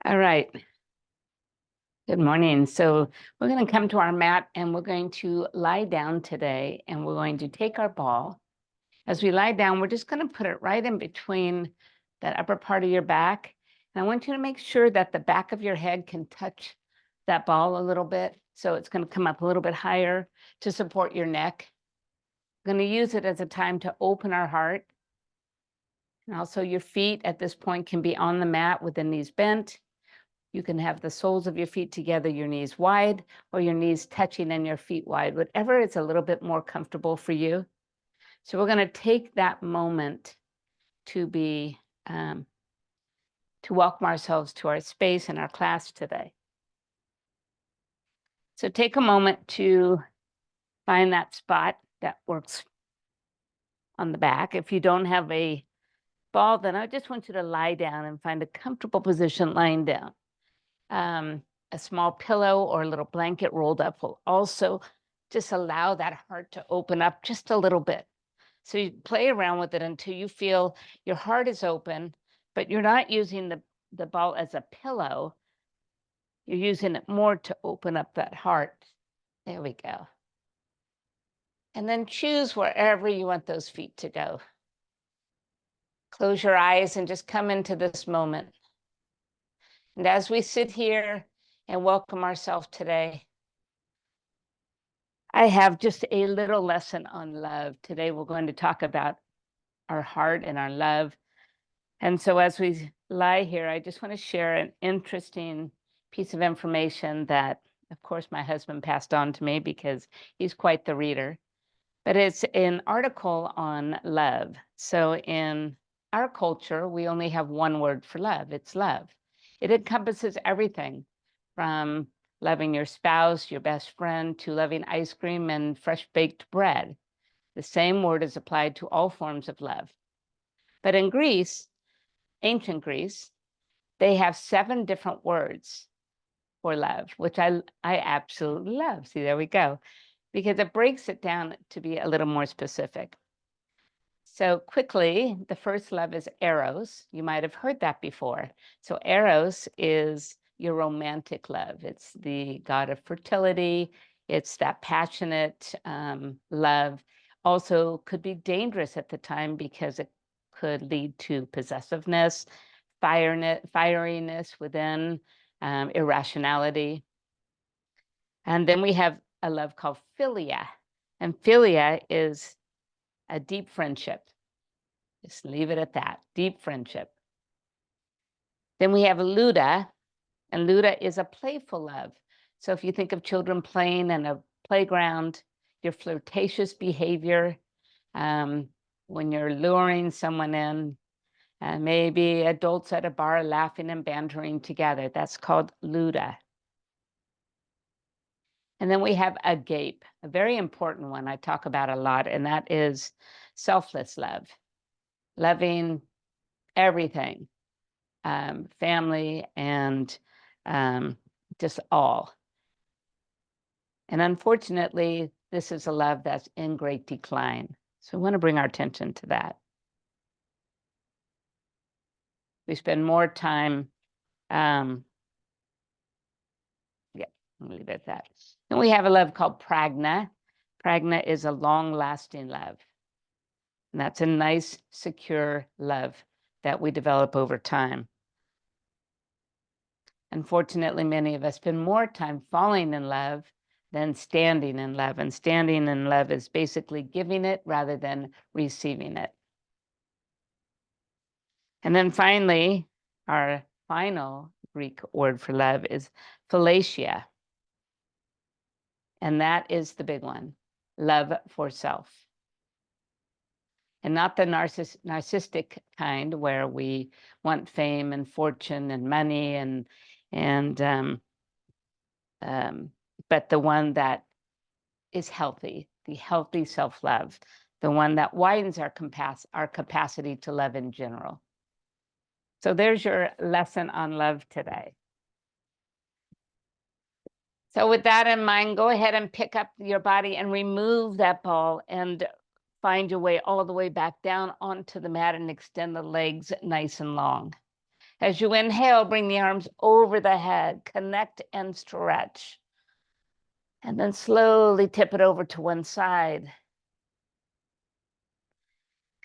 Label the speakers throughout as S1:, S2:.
S1: All right. Good morning. So we're going to come to our mat and we're going to lie down today and we're going to take our ball. As we lie down, we're just going to put it right in between that upper part of your back. And I want you to make sure that the back of your head can touch that ball a little bit. So it's going to come up a little bit higher to support your neck. We're going to use it as a time to open our heart. And also your feet at this point can be on the mat with the knees bent. You can have the soles of your feet together, your knees wide, or your knees touching and your feet wide, whatever is a little bit more comfortable for you. So we're going to take that moment to be, to welcome ourselves to our space and our class today. So take a moment to find that spot that works on the back. If you don't have a ball, then I just want you to lie down and find a comfortable position lying down. A small pillow or a little blanket rolled up will also just allow that heart to open up just a little bit. So you play around with it until you feel your heart is open, but you're not using the ball as a pillow. You're using it more to open up that heart. There we go. And then choose wherever you want those feet to go. Close your eyes and just come into this moment. And as we sit here and welcome ourselves today, I have just a little lesson on love. Today, we're going to talk about our heart and our love. And so as we lie here, I just want to share an interesting piece of information that, of course, my husband passed on to me because he's quite the reader. But it's an article on love. So in our culture, we only have one word for love. It's love. It encompasses everything from loving your spouse, your best friend, to loving ice cream and fresh baked bread. The same word is applied to all forms of love. But in Greece, ancient Greece, they have 7 different words for love, which I absolutely love. See, there we go, because it breaks it down to be a little more specific. So quickly, the first love is Eros. You might have heard that before. So Eros is your romantic love. It's the god of fertility. It's that passionate love. Also could be dangerous at the time because it could lead to possessiveness, fieriness within, irrationality. And then we have a love called philia. And philia is a deep friendship. Just leave it at that, deep friendship. Then we have Luda, and Luda is a playful love. So if you think of children playing in a playground, your flirtatious behavior, when you're luring someone in, and maybe adults at a bar laughing and bantering together, that's called Luda. And then we have agape, a very important one I talk about a lot, and that is selfless love, loving everything, family and just all. And unfortunately, this is a love that's in great decline. So we want to bring our attention to that. We spend more time, I'll leave it at that. Then we have a love called pragna. Pragna is a long-lasting love. And that's a nice, secure love that we develop over time. Unfortunately, many of us spend more time falling in love than standing in love. And standing in love is basically giving it rather than receiving it. And then finally, our final Greek word for love is philatia. And that is the big one, love for self. And not the narcissistic kind where we want fame and fortune and money but the one that is healthy, the healthy self-love, the one that widens our capacity to love in general. So there's your lesson on love today. So with that in mind, go ahead and pick up your body and remove that ball and find your way all the way back down onto the mat and extend the legs nice and long. As you inhale, bring the arms over the head, connect and stretch. And then slowly tip it over to one side.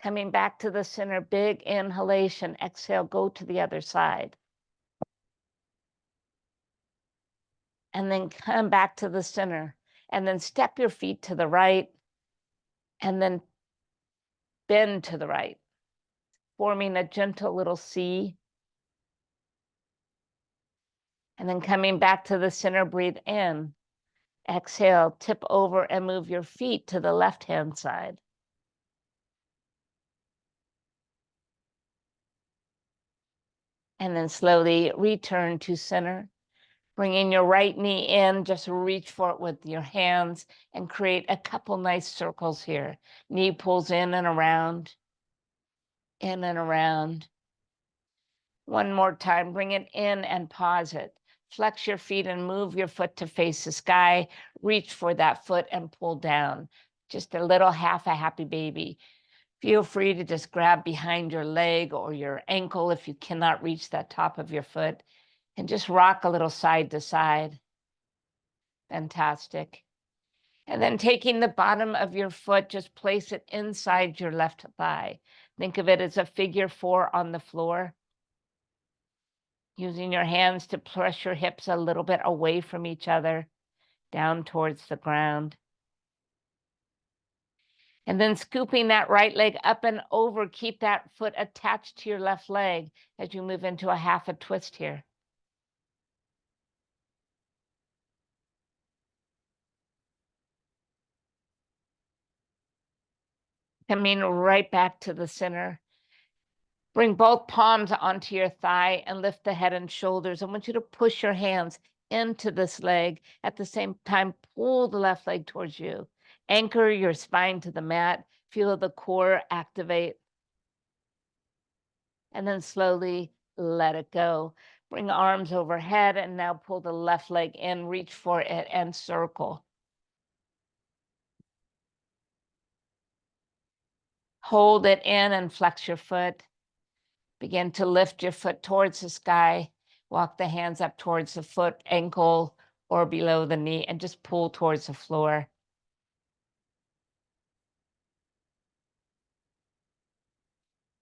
S1: Coming back to the center, big inhalation. Exhale, go to the other side. And then come back to the center. And then step your feet to the right. And then bend to the right, forming a gentle little C. And then coming back to the center, breathe in. Exhale, tip over and move your feet to the left-hand side. And then slowly return to center. Bringing your right knee in, just reach for it with your hands and create a couple nice circles here. Knee pulls in and around, in and around. One more time, bring it in and pause it. Flex your feet and move your foot to face the sky. Reach for that foot and pull down. Just a little half a happy baby. Feel free to just grab behind your leg or your ankle if you cannot reach that top of your foot, and just rock a little side to side. Fantastic. And then taking the bottom of your foot, just place it inside your left thigh. Think of it as a figure 4 on the floor. Using your hands to press your hips a little bit away from each other, down towards the ground. And then scooping that right leg up and over, keep that foot attached to your left leg as you move into a half a twist here. Coming right back to the center. Bring both palms onto your thigh and lift the head and shoulders. I want you to push your hands into this leg. At the same time, pull the left leg towards you. Anchor your spine to the mat. Feel the core activate. And then slowly let it go. Bring arms overhead and now pull the left leg in, reach for it and circle. Hold it in and flex your foot. Begin to lift your foot towards the sky. Walk the hands up towards the foot, ankle, or below the knee, and just pull towards the floor.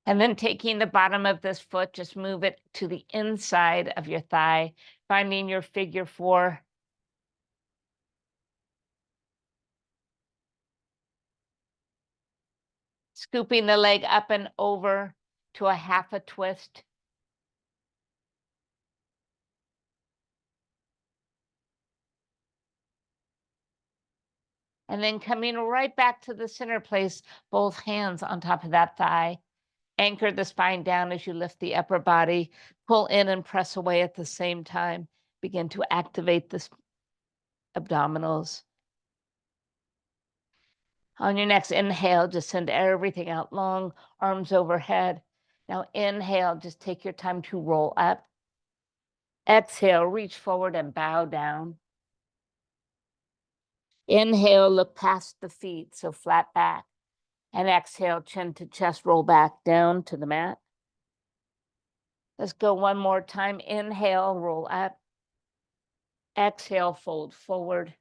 S1: And then taking the bottom of this foot, just move it to the inside of your thigh, finding your figure 4. Scooping the leg up and over to a half a twist. And then coming right back to the center, place both hands on top of that thigh. Anchor the spine down as you lift the upper body. Pull in and press away at the same time. Begin to activate the abdominals. On your next inhale, just send everything out long, arms overhead. Now inhale, just take your time to roll up. Exhale, reach forward and bow down. Inhale, look past the feet, so flat back. And exhale, chin to chest, roll back down to the mat. Let's go one more time. Inhale, roll up. Exhale, fold forward.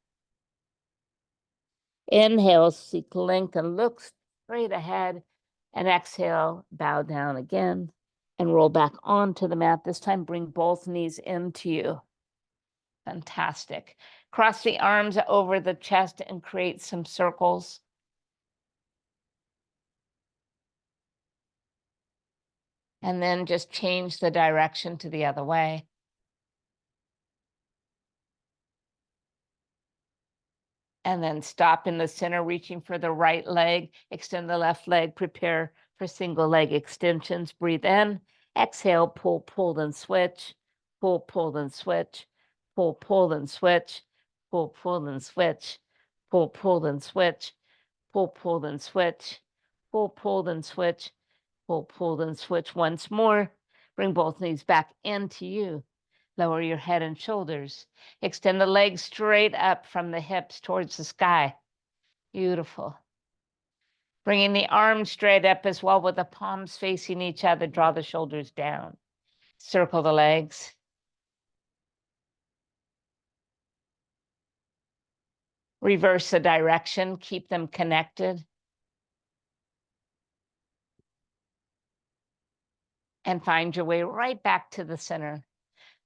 S1: Inhale, seek length and look straight ahead. And exhale, bow down again and roll back onto the mat. This time, bring both knees into you. Fantastic. Cross the arms over the chest and create some circles. And then just change the direction to the other way. And then stop in the center, reaching for the right leg. Extend the left leg. Prepare for single leg extensions. Breathe in. Exhale, pull, pull, then switch. Pull, pull, then switch. Pull, pull, then switch. Pull, pull, then switch. Pull, pull, then switch. Pull, pull, then switch. Pull, pull, then switch. Pull, pull, then switch once more. Bring both knees back into you. Lower your head and shoulders. Extend the legs straight up from the hips towards the sky. Beautiful. Bringing the arms straight up as well with the palms facing each other. Draw the shoulders down. Circle the legs. Reverse the direction, keep them connected. And find your way right back to the center.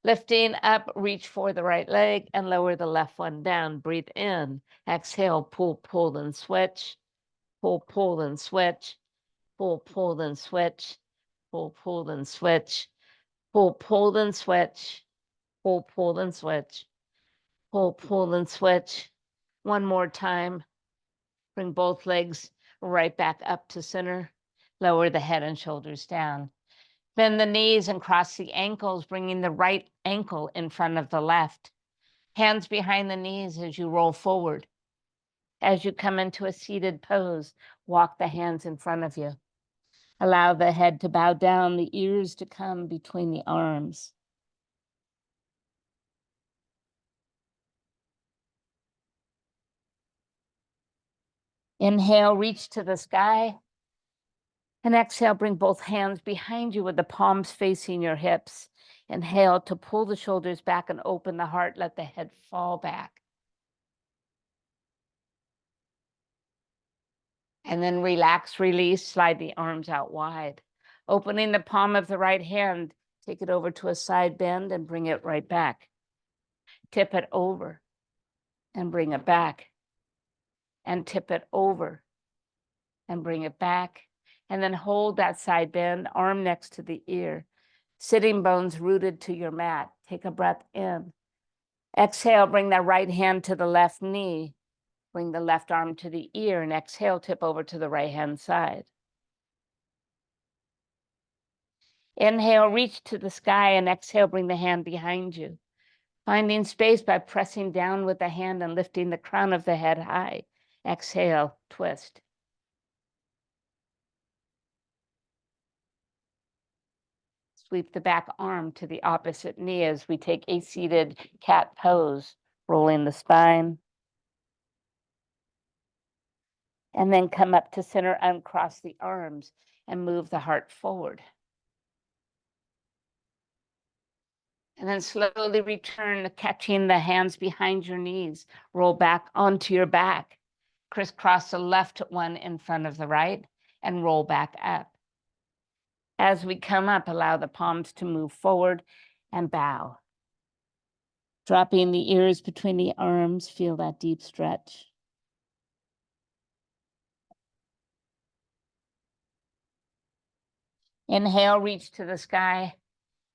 S1: Lifting up, reach for the right leg and lower the left one down. Breathe in, exhale, pull, pull, and switch. Pull, pull, and switch. Pull, pull, and switch. Pull, pull, and switch. Pull, pull, and switch. Pull, pull, and switch. Pull, pull, and switch. One more time. Bring both legs right back up to center. Lower the head and shoulders down. Bend the knees and cross the ankles, bringing the right ankle in front of the left. Hands behind the knees as you roll forward. As you come into a seated pose, walk the hands in front of you. Allow the head to bow down, the ears to come between the arms. Inhale, reach to the sky. And exhale, bring both hands behind you with the palms facing your hips. Inhale to pull the shoulders back and open the heart. Let the head fall back. And then relax, release, slide the arms out wide. Opening the palm of the right hand, take it over to a side bend and bring it right back. Tip it over and bring it back. And tip it over and bring it back. And then hold that side bend, arm next to the ear. Sitting bones rooted to your mat. Take a breath in. Exhale, bring that right hand to the left knee. Bring the left arm to the ear and exhale, tip over to the right hand side. Inhale, reach to the sky and exhale, bring the hand behind you. Finding space by pressing down with the hand and lifting the crown of the head high. Exhale, twist. Sweep the back arm to the opposite knee as we take a seated cat pose, rolling the spine. And then come up to center, uncross the arms, and move the heart forward. And then slowly return, catching the hands behind your knees. Roll back onto your back. Crisscross the left one in front of the right and roll back up. As we come up, allow the palms to move forward and bow. Dropping the ears between the arms, feel that deep stretch. Inhale, reach to the sky,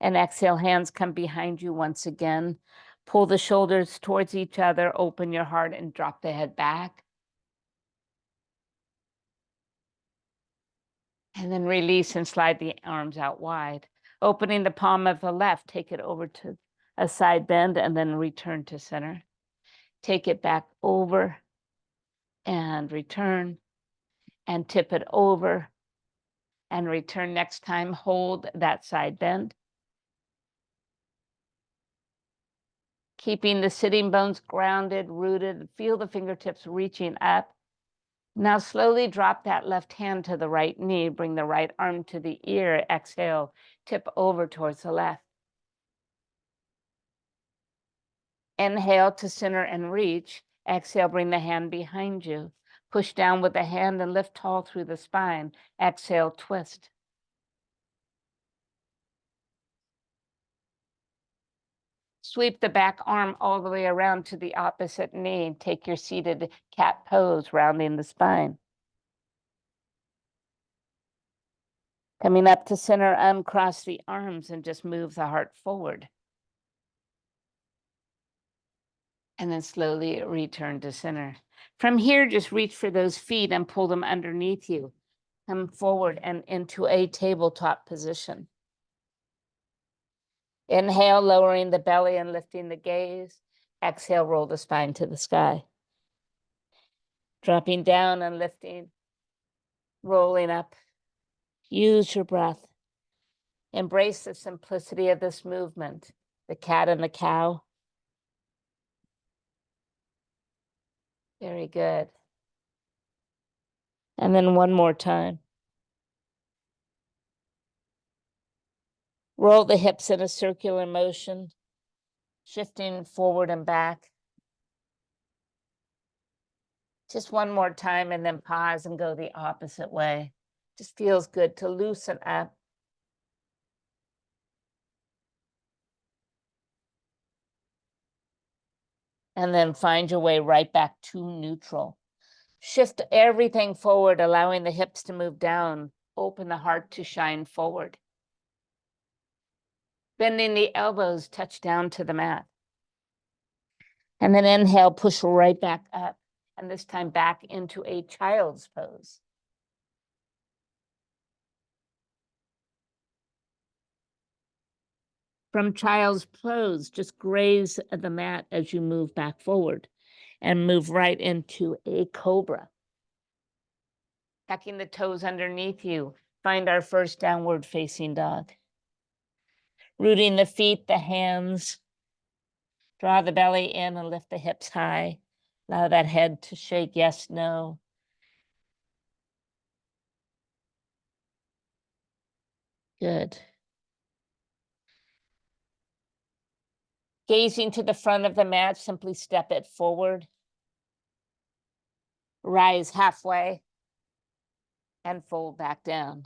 S1: and exhale, hands come behind you once again. Pull the shoulders towards each other, open your heart, and drop the head back. And then release and slide the arms out wide. Opening the palm of the left, take it over to a side bend, and then return to center. Take it back over and return, and tip it over and return. Next time, hold that side bend. Keeping the sitting bones grounded, rooted. Feel the fingertips reaching up. Now slowly drop that left hand to the right knee. Bring the right arm to the ear. Exhale, tip over towards the left. Inhale to center and reach. Exhale, bring the hand behind you. Push down with the hand and lift tall through the spine. Exhale, twist. Sweep the back arm all the way around to the opposite knee. Take your seated cat pose, rounding the spine. Coming up to center, uncross the arms and just move the heart forward. And then slowly return to center. From here, just reach for those feet and pull them underneath you. Come forward and into a tabletop position. Inhale, lowering the belly and lifting the gaze. Exhale, roll the spine to the sky. Dropping down and lifting, rolling up. Use your breath. Embrace the simplicity of this movement, the cat and the cow. Very good. And then one more time. Roll the hips in a circular motion, shifting forward and back. Just one more time and then pause and go the opposite way. Just feels good to loosen up. And then find your way right back to neutral. Shift everything forward, allowing the hips to move down. Open the heart to shine forward. Bending the elbows, touch down to the mat. And then inhale, push right back up. And this time back into a child's pose. From child's pose, just graze the mat as you move back forward and move right into a cobra. Tucking the toes underneath you, find our first downward facing dog. Rooting the feet, the hands. Draw the belly in and lift the hips high. Allow that head to shake, yes, no. Good. Gazing to the front of the mat, simply step it forward. Rise halfway and fold back down.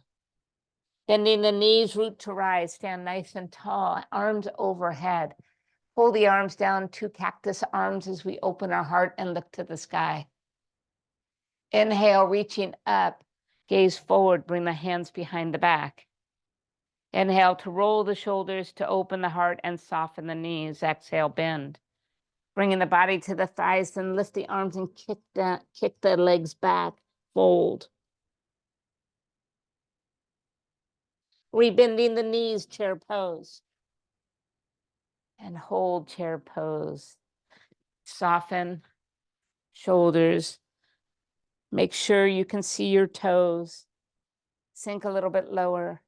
S1: Bending the knees, root to rise, stand nice and tall, arms overhead. Pull the arms down to cactus arms as we open our heart and look to the sky. Inhale, reaching up, gaze forward, bring the hands behind the back. Inhale to roll the shoulders, to open the heart and soften the knees. Exhale, bend. Bringing the body to the thighs, then lift the arms and kick the legs back, fold. Rebending the knees, chair pose. And hold chair pose. Soften shoulders. Make sure you can see your toes. Sink a little bit lower.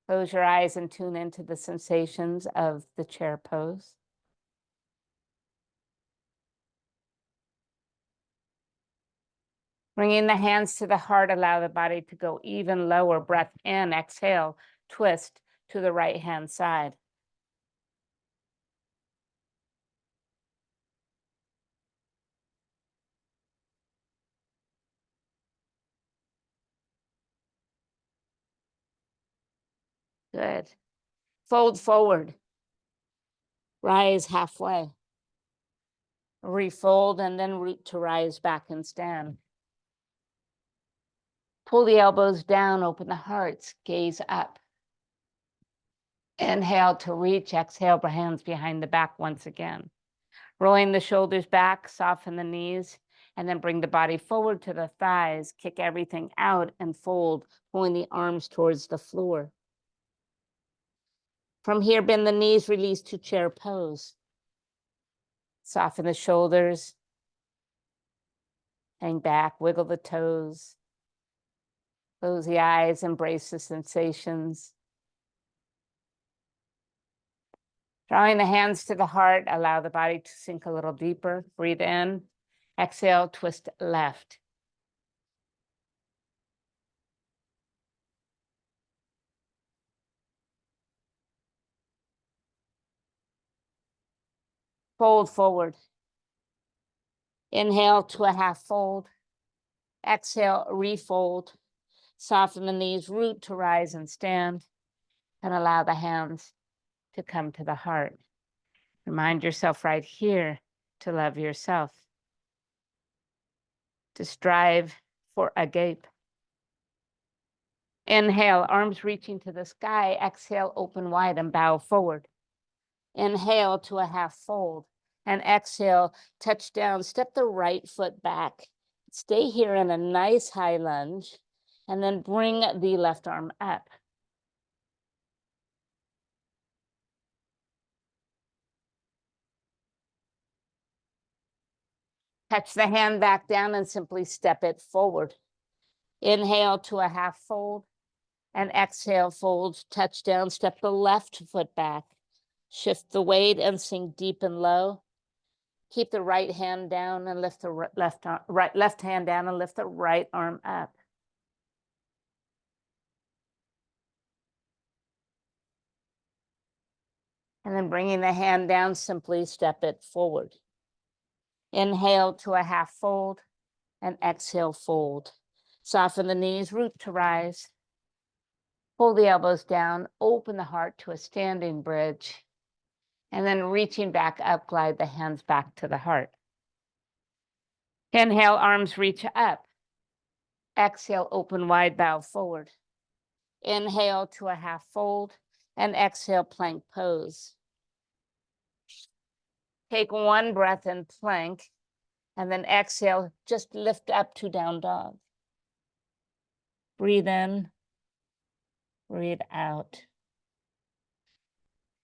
S1: Close your eyes and tune into the sensations of the chair pose. Bringing the hands to the heart, allow the body to go even lower. Breath in, exhale, twist to the right hand side. Good. Fold forward. Rise halfway. Refold and then root to rise back and stand. Pull the elbows down, open the hearts, gaze up. Inhale to reach, exhale, hands behind the back once again. Rolling the shoulders back, soften the knees, and then bring the body forward to the thighs, kick everything out and fold, pulling the arms towards the floor. From here, bend the knees, release to chair pose. Soften the shoulders, hang back, wiggle the toes. Close the eyes, embrace the sensations. Drawing the hands to the heart, allow the body to sink a little deeper. Breathe in, exhale, twist left. Fold forward. Inhale to a half fold. Exhale, refold. Soften the knees, root to rise and stand, and allow the hands to come to the heart. Remind yourself right here to love yourself, to strive for agape. Inhale, arms reaching to the sky. Exhale, open wide and bow forward. Inhale to a half fold, and exhale, touch down, step the right foot back. Stay here in a nice high lunge, and then bring the left arm up. Touch the hand back down and simply step it forward. Inhale to a half fold, and exhale, fold, touch down, step the left foot back. Shift the weight and sink deep and low. Keep the right hand down and lift the left hand down and lift the right arm up. And then bringing the hand down, simply step it forward. Inhale to a half fold and exhale, fold. Soften the knees, root to rise. Pull the elbows down, open the heart to a standing bridge. And then reaching back up, glide the hands back to the heart. Inhale, arms reach up. Exhale, open wide, bow forward. Inhale to a half fold and exhale, plank pose. Take one breath in plank and then exhale, just lift up to down dog. Breathe in, breathe out.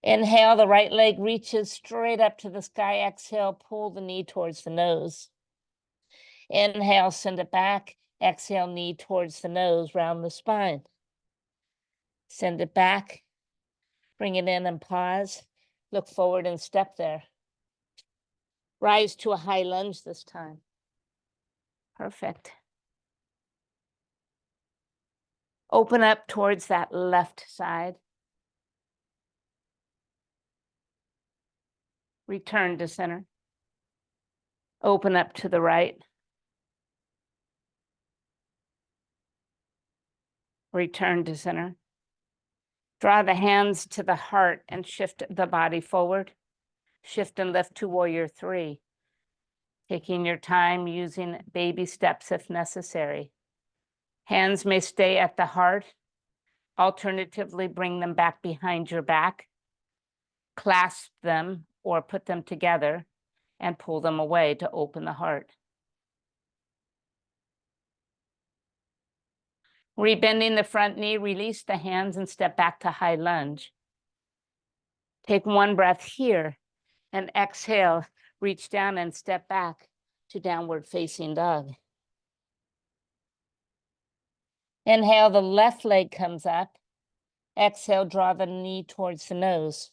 S1: Inhale, the right leg reaches straight up to the sky. Exhale, pull the knee towards the nose. Inhale, send it back. Exhale, knee towards the nose, round the spine. Send it back, bring it in and pause. Look forward and step there. Rise to a high lunge this time. Perfect. Open up towards that left side. Return to center. Open up to the right. Return to center. Draw the hands to the heart and shift the body forward. Shift and lift to warrior three. Taking your time, using baby steps if necessary. Hands may stay at the heart. Alternatively, bring them back behind your back. Clasp them or put them together and pull them away to open the heart. Rebending the front knee, release the hands and step back to high lunge. Take one breath here and exhale, reach down and step back to downward facing dog. Inhale, the left leg comes up. Exhale, draw the knee towards the nose.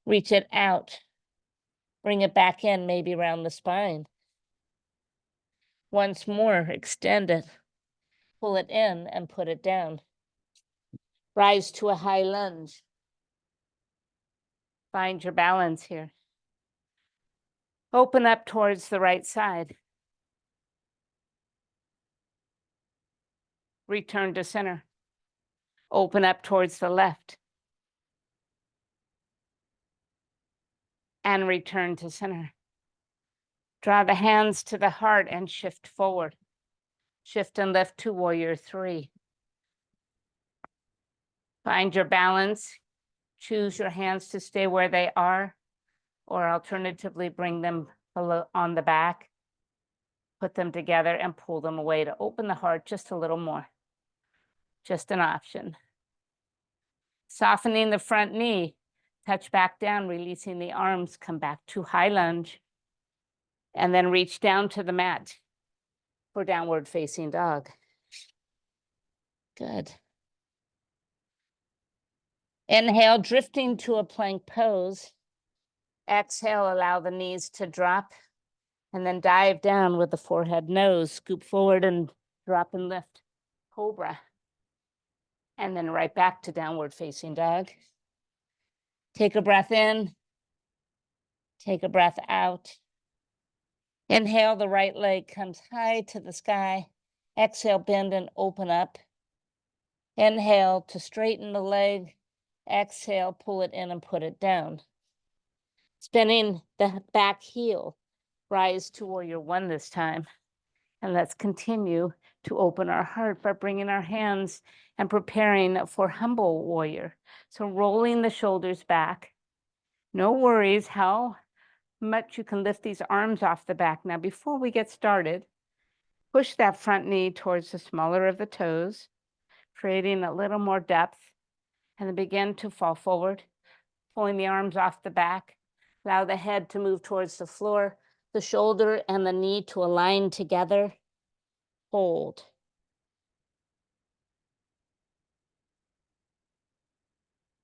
S1: Reach it out. Bring it back in, maybe around the spine. Once more, extend it. Pull it in and put it down. Rise to a high lunge. Find your balance here. Open up towards the right side. Return to center. Open up towards the left. And return to center. Draw the hands to the heart and shift forward. Shift and lift to warrior three. Find your balance. Choose your hands to stay where they are, or alternatively bring them on the back. Put them together and pull them away to open the heart just a little more. Just an option. Softening the front knee. Touch back down, releasing the arms, come back to high lunge. And then reach down to the mat for downward facing dog. Good. Inhale, drifting to a plank pose. Exhale, allow the knees to drop. And then dive down with the forehead nose. Scoop forward and drop and lift. Cobra. And then right back to downward facing dog. Take a breath in. Take a breath out. Inhale, the right leg comes high to the sky. Exhale, bend and open up. Inhale to straighten the leg. Exhale, pull it in and put it down. Spinning the back heel. Rise to warrior one this time. And let's continue to open our heart by bringing our hands and preparing for humble warrior. So rolling the shoulders back. No worries how much you can lift these arms off the back. Now, before we get started, push that front knee towards the smaller of the toes, creating a little more depth, and then begin to fall forward, pulling the arms off the back. Allow the head to move towards the floor, the shoulder and the knee to align together. Hold.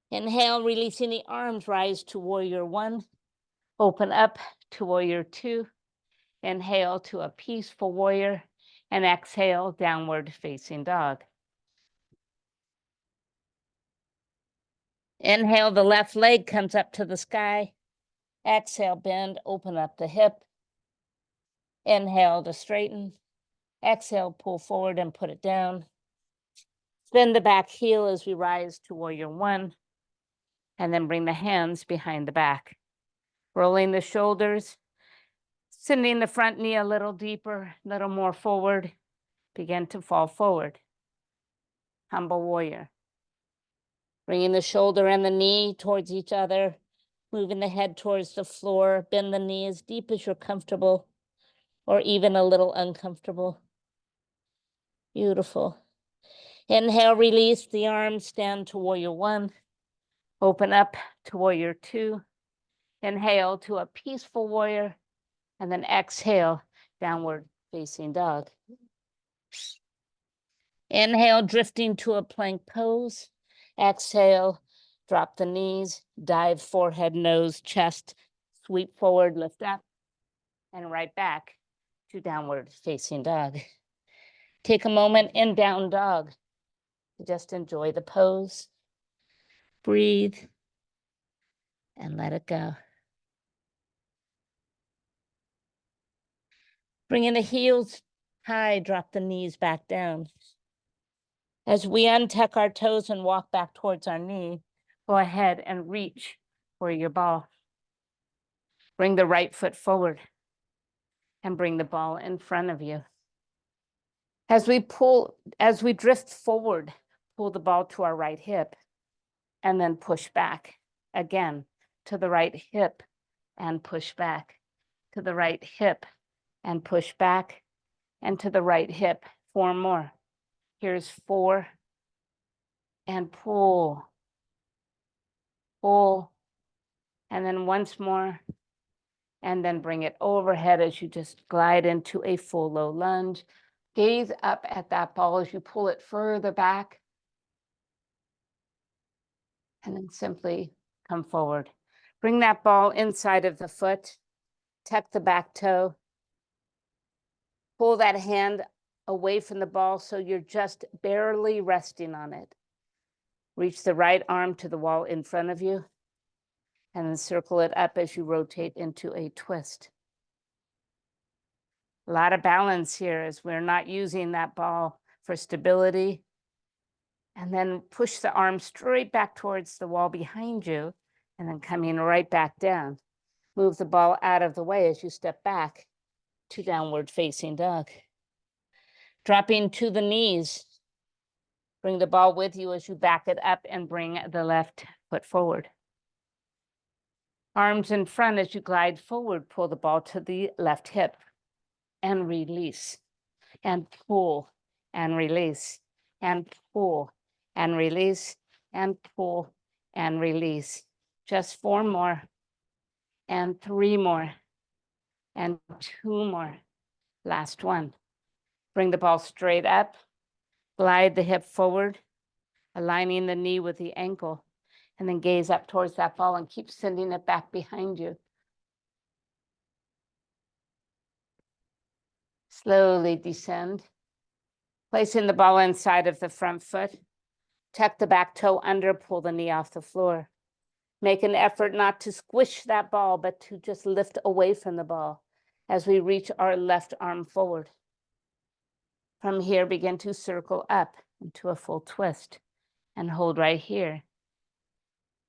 S1: Inhale, releasing the arms, rise to warrior one. Open up to warrior two. Inhale to a peaceful warrior. And exhale, downward facing dog. Inhale, the left leg comes up to the sky. Exhale, bend, open up the hip. Inhale to straighten. Exhale, pull forward and put it down. Bend the back heel as we rise to warrior one. And then bring the hands behind the back. Rolling the shoulders. Sending the front knee a little deeper, a little more forward. Begin to fall forward. Humble warrior. Bringing the shoulder and the knee towards each other. Moving the head towards the floor. Bend the knee as deep as you're comfortable, or even a little uncomfortable. Beautiful. Inhale, release the arms, stand to warrior one. Open up to warrior two. Inhale to a peaceful warrior. And then exhale, downward facing dog. Inhale, drifting to a plank pose. Exhale, drop the knees, dive forehead, nose, chest, sweep forward, lift up, and right back to downward facing dog. Take a moment in down dog to just enjoy the pose. Breathe and let it go. Bring in the heels high, drop the knees back down. As we untuck our toes and walk back towards our knee, go ahead and reach for your ball. Bring the right foot forward and bring the ball in front of you. As we drift forward, pull the ball to our right hip and then push back again to the right hip and push back to the right hip and push back and to the right hip. 4 more. Here's 4 and pull, pull, and then once more, and then bring it overhead as you just glide into a full low lunge. Gaze up at that ball as you pull it further back, and then simply come forward. Bring that ball inside of the foot, tuck the back toe, pull that hand away from the ball so you're just barely resting on it. Reach the right arm to the wall in front of you, and then circle it up as you rotate into a twist. A lot of balance here as we're not using that ball for stability. And then push the arm straight back towards the wall behind you, and then coming right back down. Move the ball out of the way as you step back to downward facing dog. Dropping to the knees. Bring the ball with you as you back it up and bring the left foot forward. Arms in front as you glide forward, pull the ball to the left hip and release and pull and release and pull and release and pull and release. Just 4 more and 3 more and 2 more. Last one. Bring the ball straight up, glide the hip forward, aligning the knee with the ankle, and then gaze up towards that ball and keep sending it back behind you. Slowly descend, placing the ball inside of the front foot. Tuck the back toe under, pull the knee off the floor. Make an effort not to squish that ball, but to just lift away from the ball as we reach our left arm forward. From here, begin to circle up into a full twist and hold right here.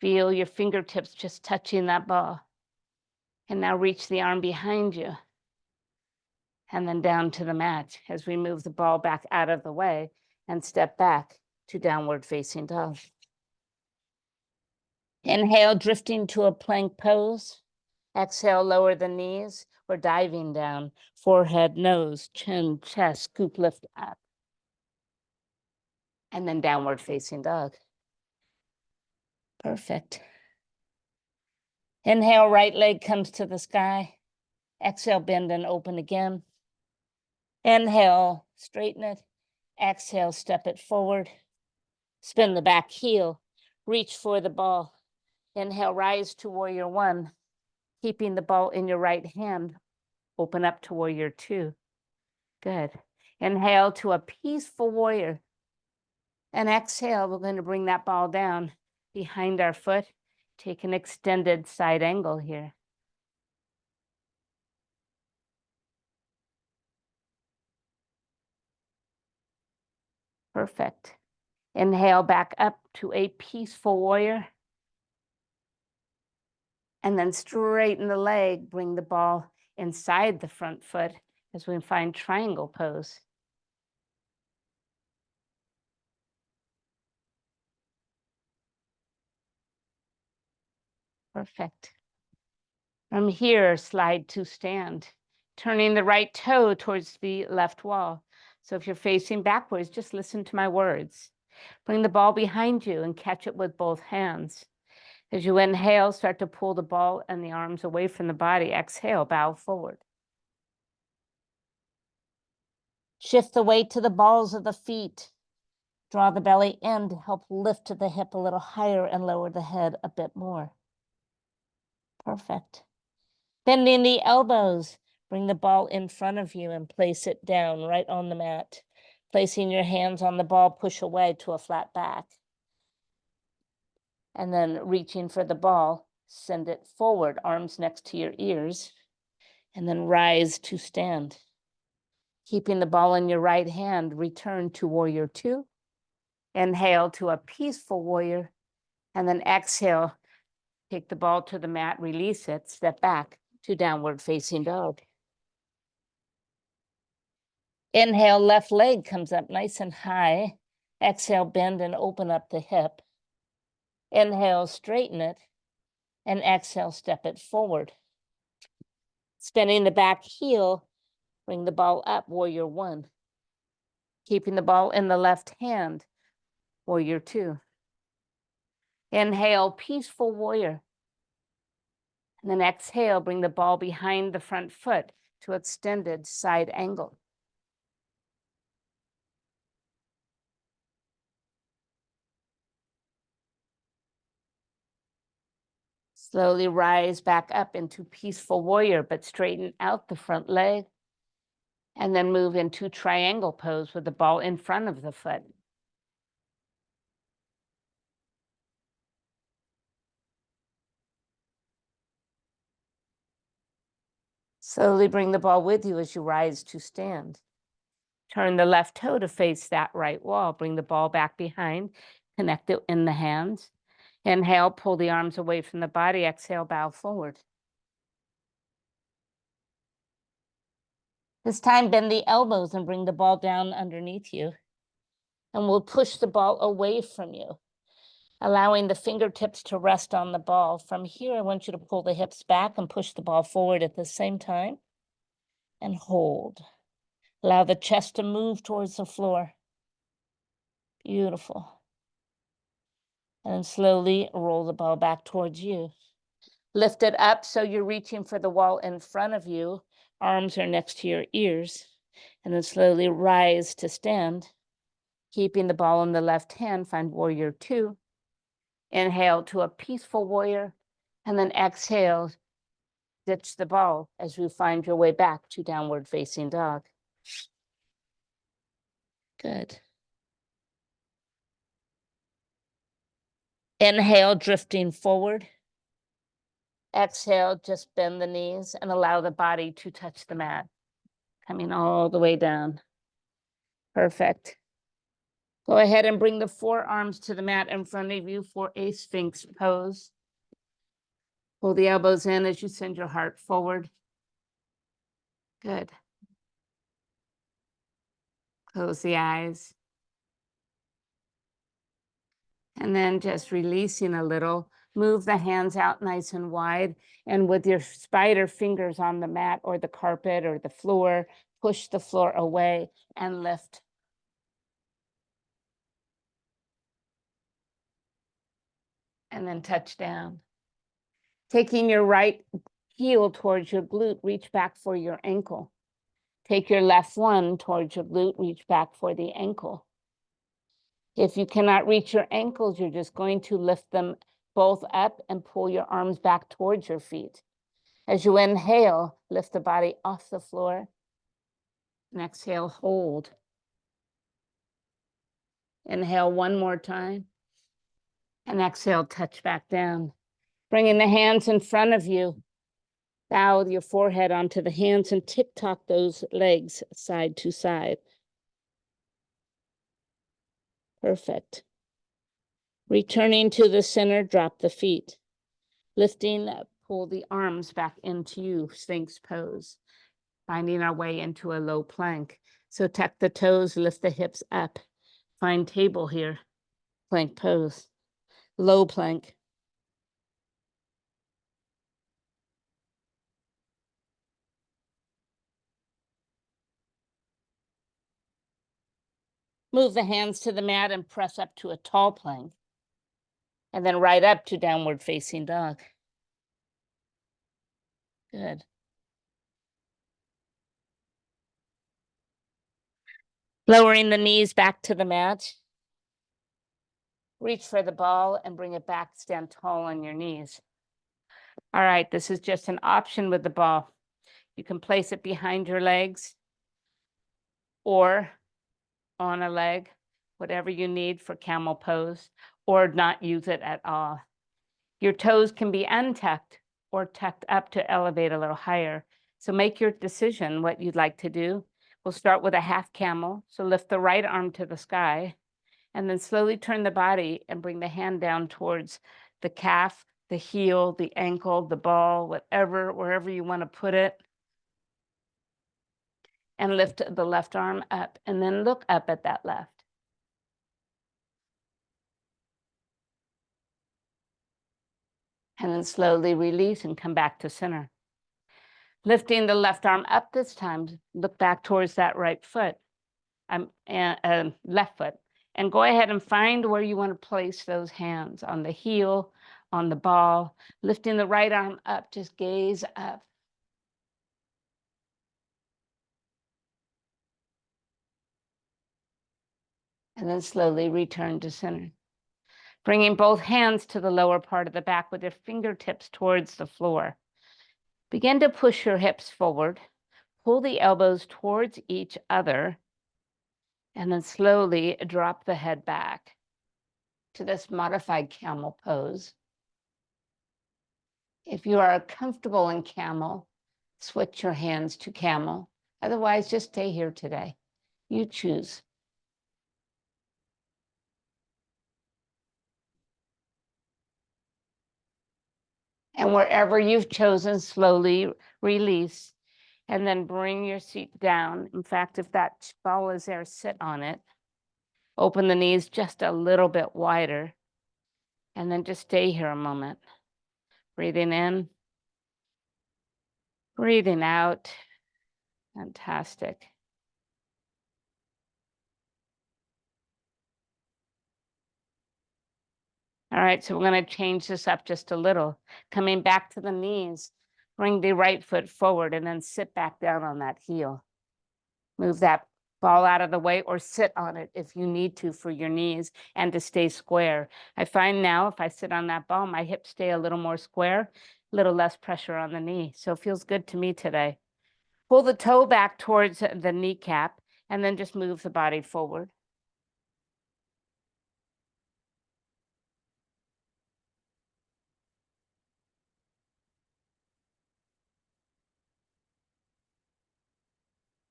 S1: Feel your fingertips just touching that ball. And now reach the arm behind you and then down to the mat as we move the ball back out of the way and step back to downward facing dog. Inhale, drifting to a plank pose. Exhale, lower the knees. We're diving down, forehead, nose, chin, chest, scoop, lift up. And then downward facing dog. Perfect. Inhale, right leg comes to the sky. Exhale, bend and open again. Inhale, straighten it. Exhale, step it forward. Spin the back heel. Reach for the ball. Inhale, rise to warrior one. Keeping the ball in your right hand. Open up to warrior two. Good. Inhale to a peaceful warrior. And exhale, we're going to bring that ball down behind our foot. Take an extended side angle here. Perfect. Inhale back up to a peaceful warrior. And then straighten the leg, bring the ball inside the front foot as we find triangle pose. Perfect. From here, slide to stand, turning the right toe towards the left wall. So if you're facing backwards, just listen to my words. Bring the ball behind you and catch it with both hands. As you inhale, start to pull the ball and the arms away from the body. Exhale, bow forward. Shift the weight to the balls of the feet. Draw the belly in to help lift the hip a little higher and lower the head a bit more. Perfect. Bending the elbows, bring the ball in front of you and place it down right on the mat. Placing your hands on the ball, push away to a flat back. And then reaching for the ball, send it forward, arms next to your ears, and then rise to stand. Keeping the ball in your right hand, return to warrior two. Inhale to a peaceful warrior, and then exhale, take the ball to the mat, release it, step back to downward facing dog. Inhale, left leg comes up nice and high. Exhale, bend and open up the hip. Inhale, straighten it, and exhale, step it forward. Spinning the back heel, bring the ball up, warrior one. Keeping the ball in the left hand, warrior two. Inhale, peaceful warrior. And then exhale, bring the ball behind the front foot to extended side angle. Slowly rise back up into peaceful warrior, but straighten out the front leg. And then move into triangle pose with the ball in front of the foot. Slowly bring the ball with you as you rise to stand. Turn the left toe to face that right wall. Bring the ball back behind, connect it in the hands. Inhale, pull the arms away from the body. Exhale, bow forward. This time, bend the elbows and bring the ball down underneath you. And we'll push the ball away from you, allowing the fingertips to rest on the ball. From here, I want you to pull the hips back and push the ball forward at the same time. And hold. Allow the chest to move towards the floor. Beautiful. And slowly roll the ball back towards you. Lift it up so you're reaching for the wall in front of you. Arms are next to your ears. And then slowly rise to stand. Keeping the ball in the left hand, find warrior two. Inhale to a peaceful warrior. And then exhale, ditch the ball as you find your way back to downward facing dog. Good. Inhale, drifting forward. Exhale, just bend the knees and allow the body to touch the mat. Coming all the way down. Perfect. Go ahead and bring the forearms to the mat in front of you for a Sphinx pose. Pull the elbows in as you send your heart forward. Good. Close the eyes. And then just releasing a little, move the hands out nice and wide. And with your spider fingers on the mat or the carpet or the floor, push the floor away and lift. And then touch down. Taking your right heel towards your glute, reach back for your ankle. Take your left one towards your glute, reach back for the ankle. If you cannot reach your ankles, you're just going to lift them both up and pull your arms back towards your feet. As you inhale, lift the body off the floor. And exhale, hold. Inhale one more time. And exhale, touch back down. Bringing the hands in front of you. Bow with your forehead onto the hands and tick-tock those legs side to side. Perfect. Returning to the center, drop the feet. Lifting, pull the arms back into you, Sphinx pose. Finding our way into a low plank. So tuck the toes, lift the hips up. Find table here, plank pose. Low plank. Move the hands to the mat and press up to a tall plank. And then right up to downward facing dog. Good. Lowering the knees back to the mat. Reach for the ball and bring it back, stand tall on your knees. All right, this is just an option with the ball. You can place it behind your legs or on a leg, whatever you need for camel pose, or not use it at all. Your toes can be untucked or tucked up to elevate a little higher. So make your decision what you'd like to do. We'll start with a half camel. So lift the right arm to the sky and then slowly turn the body and bring the hand down towards the calf, the heel, the ankle, the ball, whatever, wherever you want to put it. And lift the left arm up and then look up at that left. And then slowly release and come back to center. Lifting the left arm up this time, look back towards that right foot, left foot. And go ahead and find where you want to place those hands, on the heel, on the ball. Lifting the right arm up, just gaze up. And then slowly return to center. Bringing both hands to the lower part of the back with your fingertips towards the floor. Begin to push your hips forward. Pull the elbows towards each other. And then slowly drop the head back to this modified camel pose. If you are comfortable in camel, switch your hands to camel. Otherwise, just stay here today. You choose. And wherever you've chosen, slowly release and then bring your seat down. In fact, if that ball is there, sit on it. Open the knees just a little bit wider and then just stay here a moment. Breathing in, breathing out. Fantastic. All right, so we're going to change this up just a little. Coming back to the knees, bring the right foot forward and then sit back down on that heel. Move that ball out of the way or sit on it if you need to for your knees and to stay square. I find now if I sit on that ball, my hips stay a little more square, a little less pressure on the knee. So it feels good to me today. Pull the toe back towards the kneecap and then just move the body forward.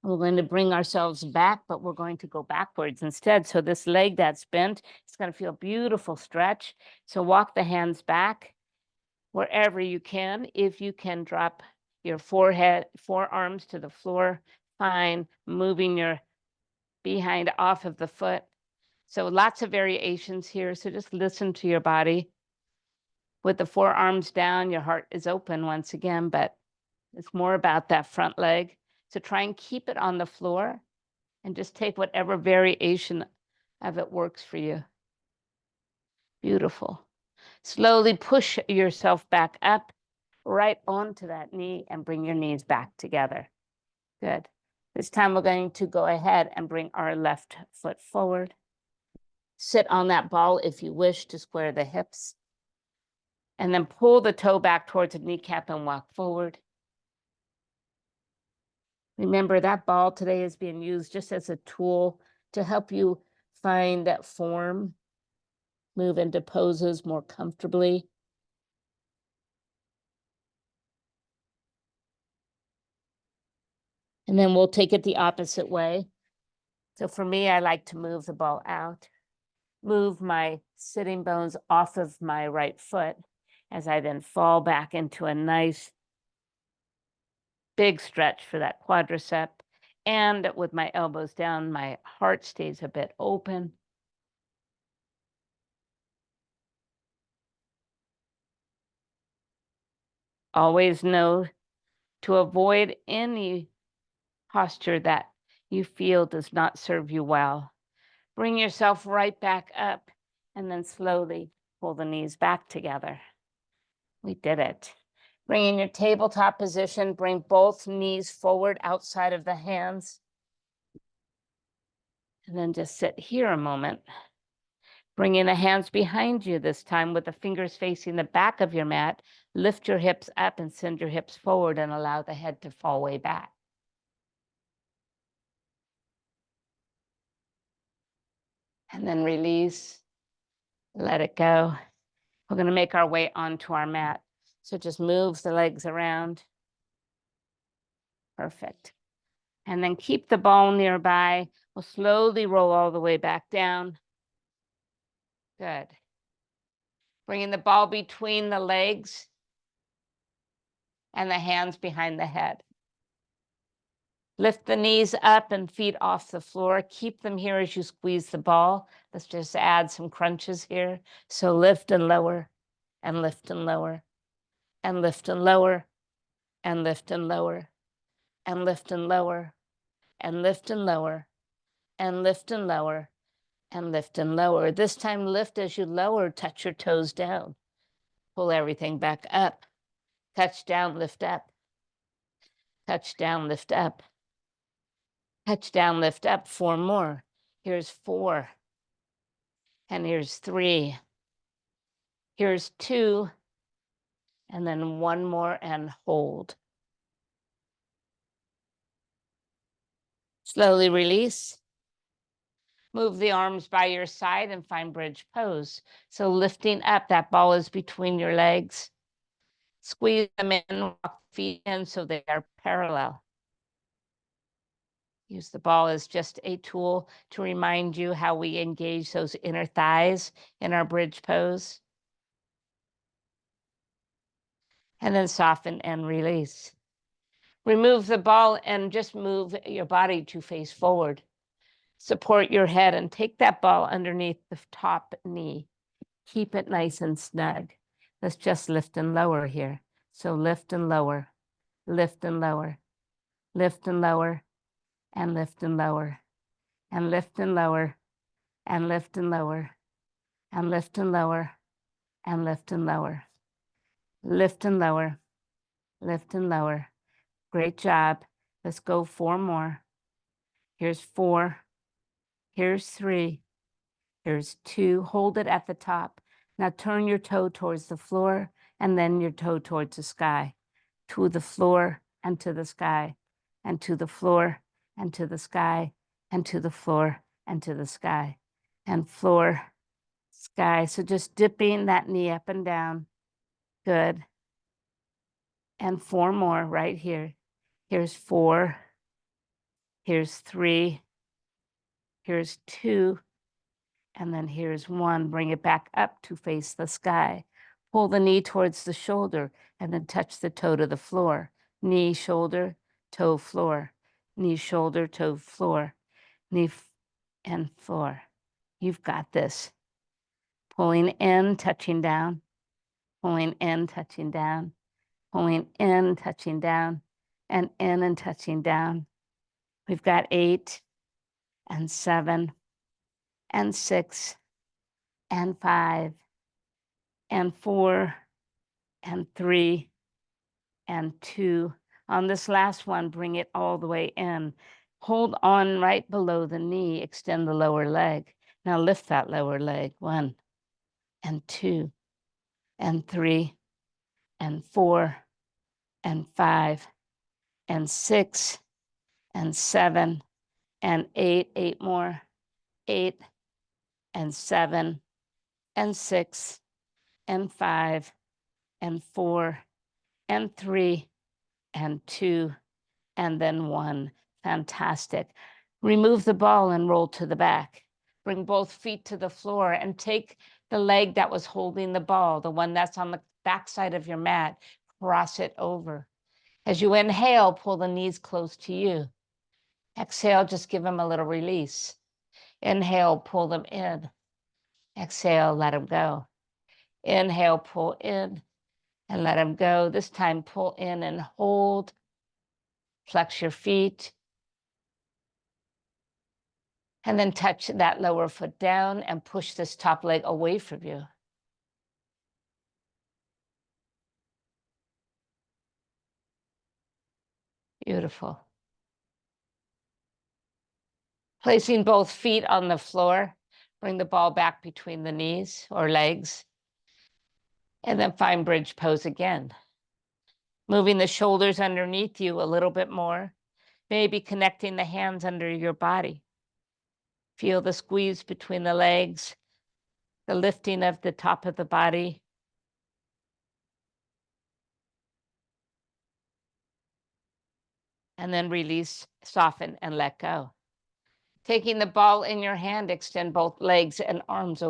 S1: We're going to bring ourselves back, but we're going to go backwards instead. So this leg that's bent, it's going to feel a beautiful stretch. So walk the hands back wherever you can. If you can drop your forearms to the floor, fine. Moving your behind off of the foot. So lots of variations here. So just listen to your body. With the forearms down, your heart is open once again, but it's more about that front leg. So try and keep it on the floor and just take whatever variation of it works for you. Beautiful. Slowly push yourself back up right onto that knee and bring your knees back together. Good. This time we're going to go ahead and bring our left foot forward. Sit on that ball if you wish to square the hips. And then pull the toe back towards the kneecap and walk forward. Remember that ball today is being used just as a tool to help you find that form move into poses more comfortably. And then we'll take it the opposite way. So for me, I like to move the ball out, move my sitting bones off of my right foot as I then fall back into a nice big stretch for that quadricep. And with my elbows down, my heart stays a bit open. Always know to avoid any posture that you feel does not serve you well. Bring yourself right back up and then slowly pull the knees back together. We did it. Bring in your tabletop position, bring both knees forward outside of the hands. And then just sit here a moment. Bring in the hands behind you this time with the fingers facing the back of your mat. Lift your hips up and send your hips forward and allow the head to fall way back. And then release, let it go. We're going to make our way onto our mat. So just move the legs around. Perfect. And then keep the ball nearby. We'll slowly roll all the way back down. Good. Bringing the ball between the legs and the hands behind the head. Lift the knees up and feet off the floor. Keep them here as you squeeze the ball. Let's just add some crunches here. So lift and lower, and lift and lower, and lift and lower, and lift and lower, and lift and lower, and lift and lower, and lift and lower, and lift and lower. This time, lift as you lower, touch your toes down. Pull everything back up. Touch down, lift up. Touch down, lift up. Touch down, lift up. 4 more. Here's 4. And here's 3. Here's 2. And then 1 more and hold. Slowly release. Move the arms by your side and find bridge pose. So lifting up, that ball is between your legs. Squeeze them in, walk feet in so they are parallel. Use the ball as just a tool to remind you how we engage those inner thighs in our bridge pose. And then soften and release. Remove the ball and just move your body to face forward. Support your head and take that ball underneath the top knee. Keep it nice and snug. Let's just lift and lower here. So lift and lower, lift and lower, lift and lower, and lift and lower, and lift and lower, and lift and lower, and lift and lower, and lift and lower, lift and lower, lift and lower. Great job. Let's go 4 more. Here's 4. Here's 3. Here's 2. Hold it at the top. Now turn your toe towards the floor and then your toe towards the sky. To the floor and to the sky, and to the floor and to the sky, and to the floor and to the sky, and floor, sky. So just dipping that knee up and down. Good. And 4 more right here. Here's 4. Here's 3. Here's 2. And then here's 1. Bring it back up to face the sky. Pull the knee towards the shoulder and then touch the toe to the floor. Knee, shoulder, toe, floor. Knee, shoulder, toe, floor. Knee and floor. You've got this. Pulling in, touching down. Pulling in, touching down. Pulling in, touching down. And in and touching down. We've got 8 and 7 and 6 and 5 and 4 and 3 and 2. On this last one, bring it all the way in. Hold on right below the knee, extend the lower leg. Now lift that lower leg. 1 and 2 and 3 and 4 and 5 and 6 and 7 and 8. 8 more. 8 and 7 and 6 and 5 and 4 and 3 and 2 and then 1. Fantastic. Remove the ball and roll to the back. Bring both feet to the floor and take the leg that was holding the ball, the one that's on the backside of your mat, cross it over. As you inhale, pull the knees close to you. Exhale, just give them a little release. Inhale, pull them in. Exhale, let them go. Inhale, pull in and let them go. This time, pull in and hold. Flex your feet. And then touch that lower foot down and push this top leg away from you. Beautiful. Placing both feet on the floor, bring the ball back between the knees or legs, and then find bridge pose again. Moving the shoulders underneath you a little bit more, maybe connecting the hands under your body. Feel the squeeze between the legs, the lifting of the top of the body. And then release, soften, and let go. Taking the ball in your hand, extend both legs and arms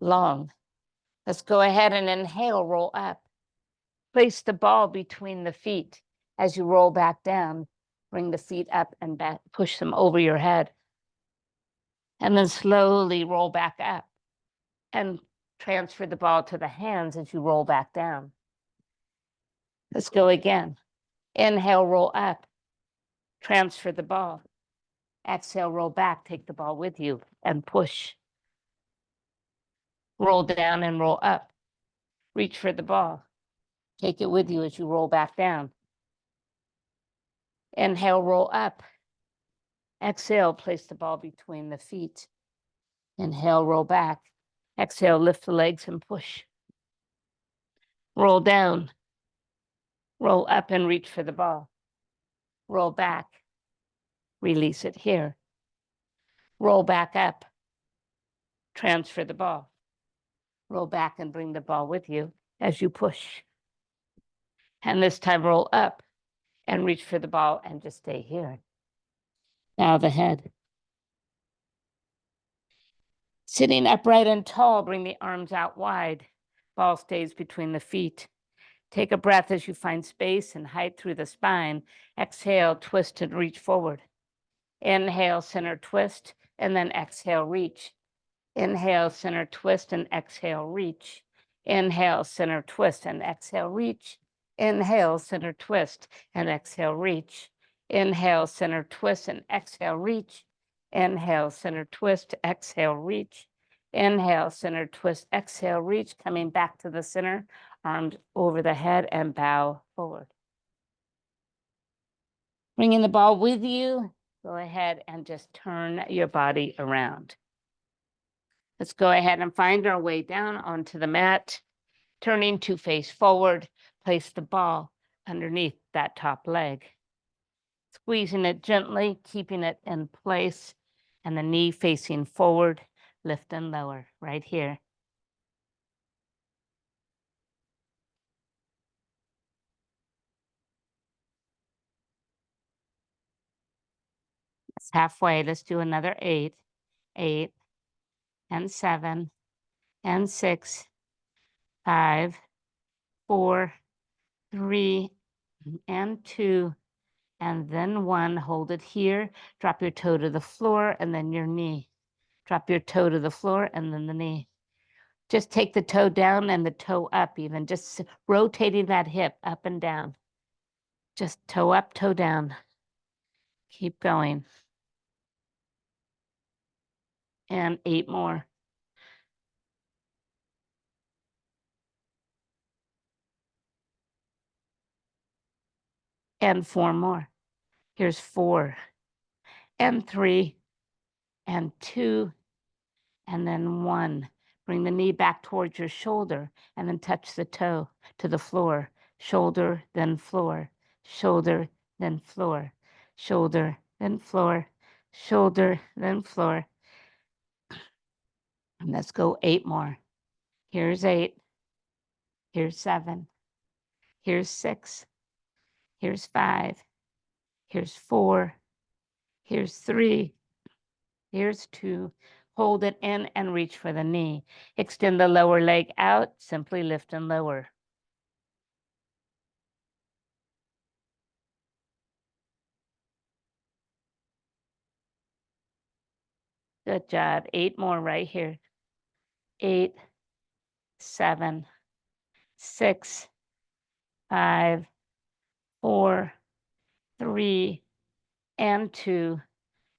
S1: long. Let's go ahead and inhale, roll up. Place the ball between the feet. As you roll back down, bring the feet up and back, push them over your head. And then slowly roll back up and transfer the ball to the hands as you roll back down. Let's go again. Inhale, roll up. Transfer the ball. Exhale, roll back, take the ball with you and push. Roll down and roll up. Reach for the ball. Take it with you as you roll back down. Inhale, roll up. Exhale, place the ball between the feet. Inhale, roll back. Exhale, lift the legs and push. Roll down. Roll up and reach for the ball. Roll back. Release it here. Roll back up. Transfer the ball. Roll back and bring the ball with you as you push. And this time roll up and reach for the ball and just stay here. Now the head. Sitting upright and tall, bring the arms out wide. Ball stays between the feet. Take a breath as you find space and height through the spine. Exhale, twist and reach forward. Inhale, center twist, and then exhale, reach. Inhale, center twist, and exhale, reach. Inhale, center twist, and exhale, reach. Inhale, center twist, and exhale, reach. Inhale, center twist, and exhale, reach. Inhale, center twist, exhale, reach. Inhale, center twist, exhale, reach. Coming back to the center, arms over the head and bow forward. Bringing the ball with you, go ahead and just turn your body around. Let's go ahead and find our way down onto the mat. Turning to face forward, place the ball underneath that top leg. Squeezing it gently, keeping it in place, and the knee facing forward, lift and lower right here. It's halfway. Let's do another 8, 8, and 7, and 6, 5, 4, 3, and 2, and then 1. Hold it here. Drop your toe to the floor and then your knee. Drop your toe to the floor and then the knee. Just take the toe down and the toe up even, just rotating that hip up and down. Just toe up, toe down. Keep going. And 8 more. And 4 more. Here's 4, and 3, and 2, and then 1. Bring the knee back towards your shoulder and then touch the toe to the floor. Shoulder, then floor. Shoulder, then floor. Shoulder, then floor. Shoulder, then floor. And let's go 8 more. Here's 8. Here's 7. Here's 6. Here's 5. Here's 4. Here's 3. Here's 2. Hold it in and reach for the knee. Extend the lower leg out. Simply lift and lower. Good job. 8 more right here. 8, 7, 6, 5, 4, 3, and 2,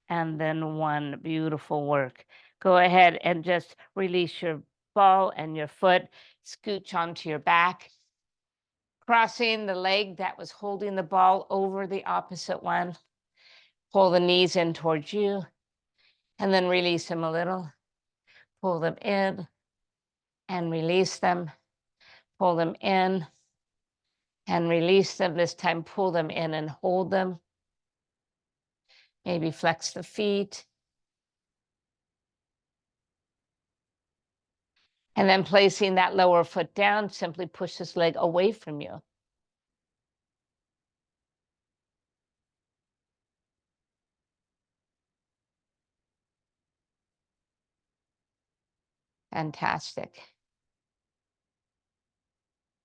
S1: and then 1. Beautiful work. Go ahead and just release your ball and your foot. Scooch onto your back, crossing the leg that was holding the ball over the opposite one. Pull the knees in towards you, and then release them a little. Pull them in and release them. Pull them in and release them. This time, pull them in and hold them. Maybe flex the feet. And then placing that lower foot down, simply push this leg away from you. Fantastic.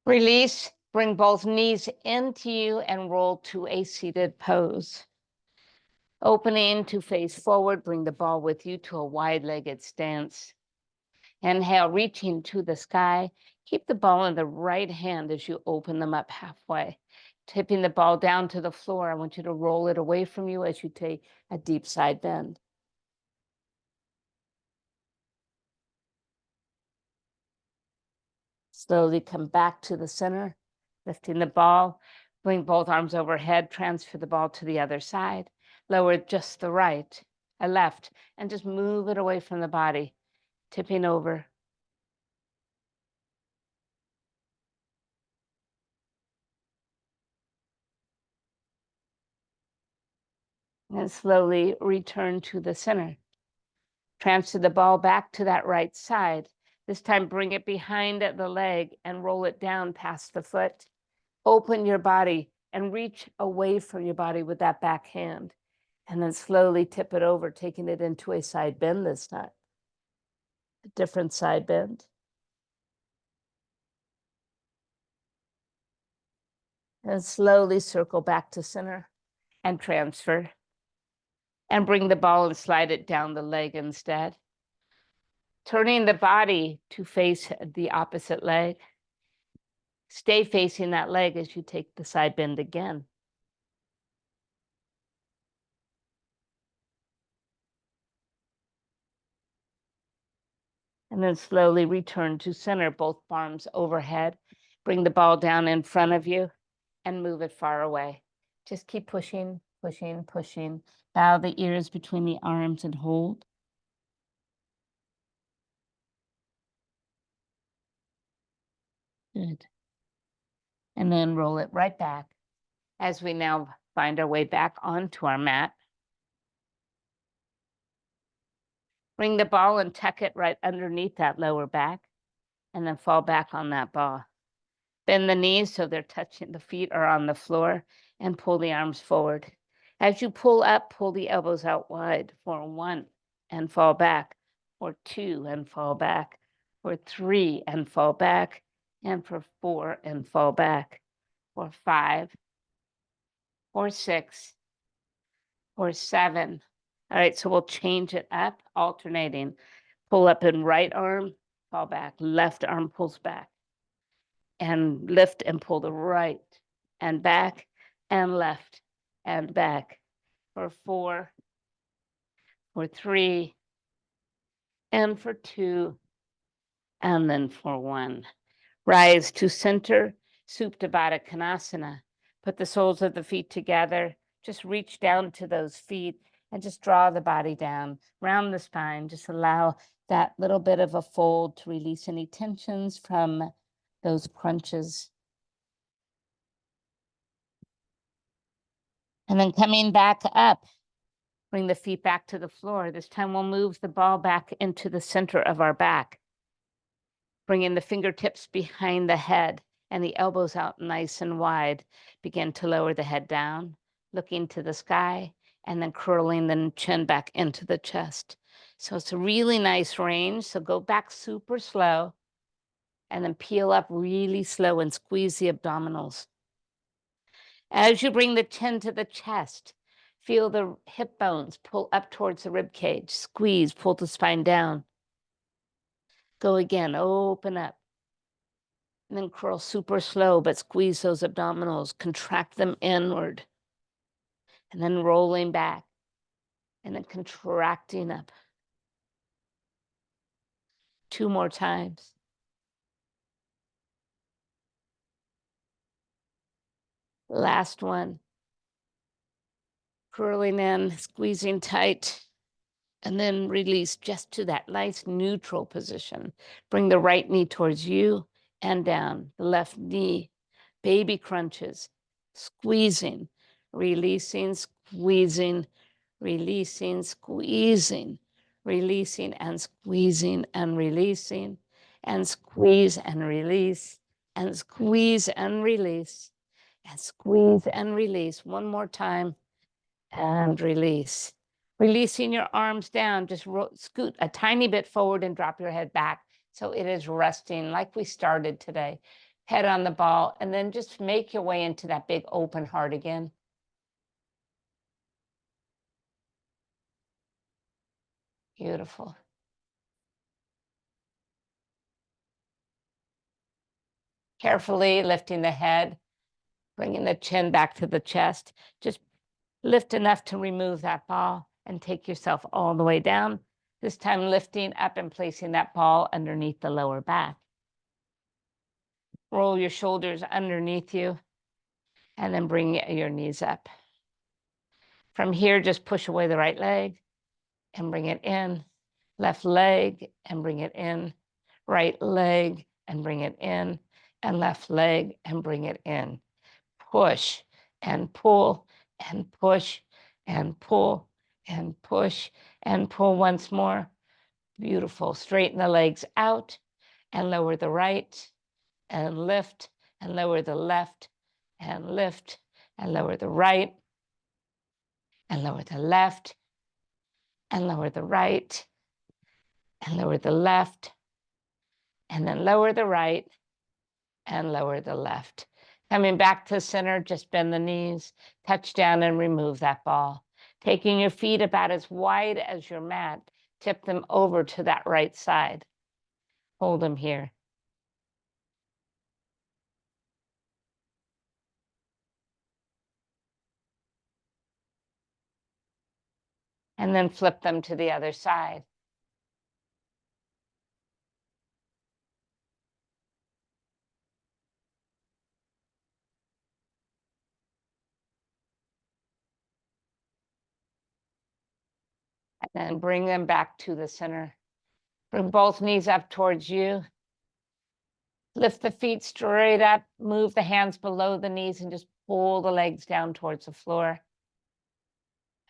S1: Release, bring both knees into you and roll to a seated pose. Opening to face forward, bring the ball with you to a wide-legged stance. Inhale, reaching to the sky. Keep the ball in the right hand as you open them up halfway. Tipping the ball down to the floor. I want you to roll it away from you as you take a deep side bend. Slowly come back to the center, lifting the ball. Bring both arms overhead, transfer the ball to the other side. Lower just the right, left, and just move it away from the body, tipping over. And slowly return to the center. Transfer the ball back to that right side. This time, bring it behind the leg and roll it down past the foot. Open your body and reach away from your body with that back hand. And then slowly tip it over, taking it into a side bend this time. A different side bend. And slowly circle back to center and transfer. And bring the ball and slide it down the leg instead. Turning the body to face the opposite leg. Stay facing that leg as you take the side bend again. And then slowly return to center, both arms overhead. Bring the ball down in front of you and move it far away. Just keep pushing, pushing, pushing. Bow the ears between the arms and hold. Good. And then roll it right back as we now find our way back onto our mat. Bring the ball and tuck it right underneath that lower back, and then fall back on that ball. Bend the knees so they're touching, the feet are on the floor, and pull the arms forward. As you pull up, pull the elbows out wide for 1 and fall back, for 2 and fall back, for 3 and fall back, and for 4 and fall back, for 5, for 6, for 7. All right, so we'll change it up, alternating. Pull up in right arm, fall back, left arm pulls back, and lift and pull the right, and back, and left, and back, for 4, for 3, and for 2, and then for 1. Rise to center, Supta Baddha Konasana. Put the soles of the feet together. Just reach down to those feet and just draw the body down, round the spine. Just allow that little bit of a fold to release any tensions from those crunches. And then coming back up, bring the feet back to the floor. This time we'll move the ball back into the center of our back. Bringing the fingertips behind the head and the elbows out nice and wide. Begin to lower the head down, looking to the sky, and then curling the chin back into the chest. So it's a really nice range. So go back super slow and then peel up really slow and squeeze the abdominals. As you bring the chin to the chest, feel the hip bones pull up towards the rib cage. Squeeze, pull the spine down. Go again, open up. And then curl super slow, but squeeze those abdominals, contract them inward. And then rolling back. And then contracting up. 2 more times. Last one. Curling in, squeezing tight, and then release just to that nice neutral position. Bring the right knee towards you and down. The left knee, baby crunches, squeezing, releasing, squeezing, releasing, squeezing, releasing and squeezing and releasing, and squeeze and release, and squeeze and release, and squeeze and release. One more time, and release. Releasing your arms down, just scoot a tiny bit forward and drop your head back. So it is resting like we started today. Head on the ball, and then just make your way into that big open heart again. Beautiful. Carefully lifting the head, bringing the chin back to the chest. Just lift enough to remove that ball and take yourself all the way down. This time lifting up and placing that ball underneath the lower back. Roll your shoulders underneath you and then bring your knees up. From here, just push away the right leg and bring it in. Left leg and bring it in. Right leg and bring it in. And left leg and bring it in. Push and pull and push and pull and push and pull once more. Beautiful. Straighten the legs out and lower the right and lift and lower the left and lift and lower the right and lower the left and lower the right and lower the left and then lower the right and lower the left. Coming back to center, just bend the knees, touch down and remove that ball. Taking your feet about as wide as your mat, tip them over to that right side. Hold them here. And then flip them to the other side. And then bring them back to the center. Bring both knees up towards you. Lift the feet straight up, move the hands below the knees and just pull the legs down towards the floor.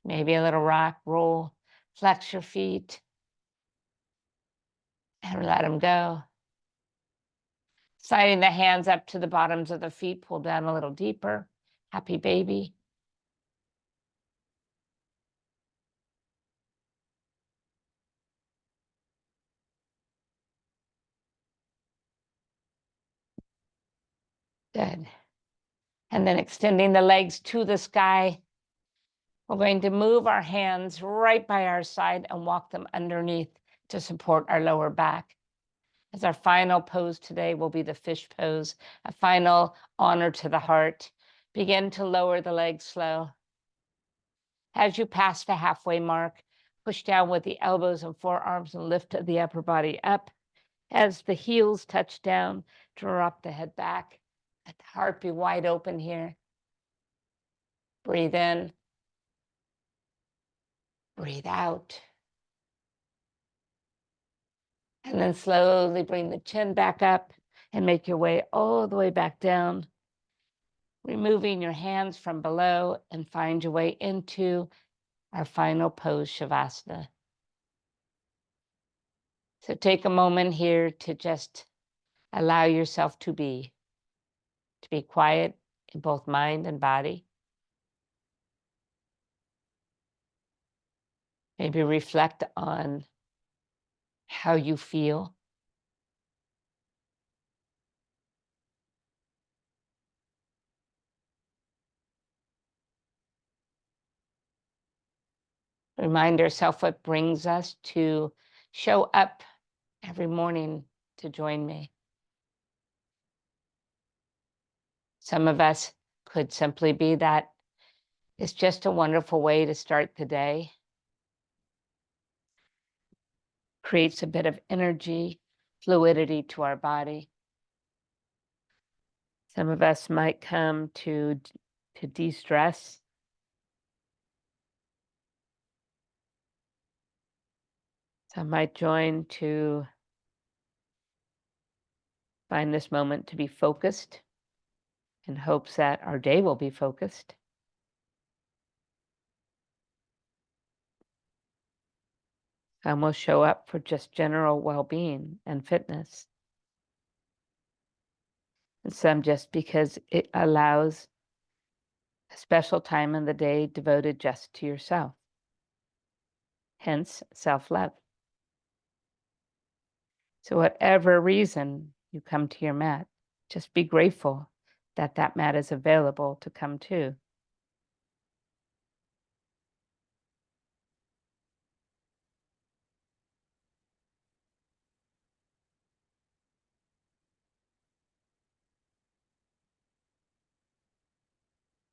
S1: Maybe a little rock, roll, flex your feet and let them go. Sliding the hands up to the bottoms of the feet, pull down a little deeper. Happy baby. Good. And then extending the legs to the sky. We're going to move our hands right by our side and walk them underneath to support our lower back. As our final pose today will be the fish pose, a final honor to the heart. Begin to lower the legs slow. As you pass the halfway mark, push down with the elbows and forearms and lift the upper body up. As the heels touch down, drop the head back. Let the heart be wide open here. Breathe in. Breathe out. And then slowly bring the chin back up and make your way all the way back down. Removing your hands from below and find your way into our final pose, Shavasana. So take a moment here to just Allow yourself to be quiet in both mind and body. Maybe reflect on how you feel. Remind ourselves what brings us to show up every morning to join me. Some of us could simply be that it's just a wonderful way to start the day. Creates a bit of energy, fluidity to our body. Some of us might come to de-stress. Some might join to find this moment to be focused in hopes that our day will be focused. Some will show up for just general well-being and fitness. And some just because it allows a special time in the day devoted just to yourself. Hence, self-love. So whatever reason you come to your mat, just be grateful that that mat is available to come to.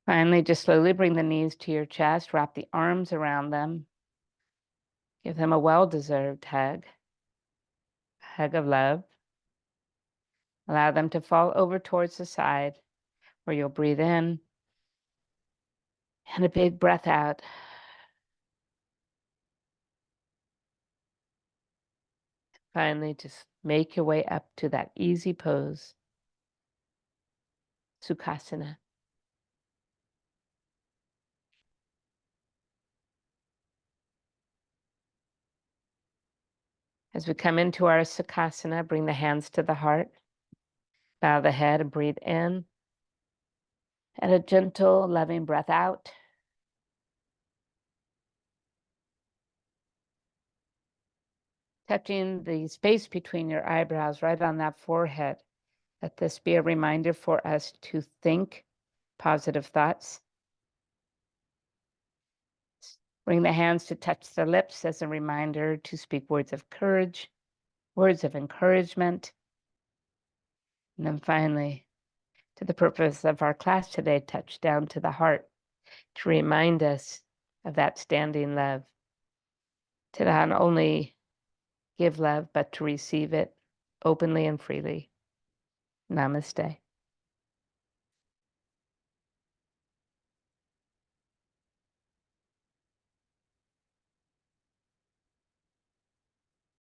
S1: Finally, just slowly bring the knees to your chest, wrap the arms around them. Give them a well-deserved hug, a hug of love. Allow them to fall over towards the side where you'll breathe in and a big breath out. Finally, just make your way up to that easy pose, Sukhasana. As we come into our Sukhasana, bring the hands to the heart, bow the head and breathe in, and a gentle, loving breath out. Touching the space between your eyebrows, right on that forehead. Let this be a reminder for us to think positive thoughts. Bring the hands to touch the lips as a reminder to speak words of courage, words of encouragement. And then finally, to the purpose of our class today, touch down to the heart to remind us of that standing love, to not only give love, but to receive it openly and freely. Namaste.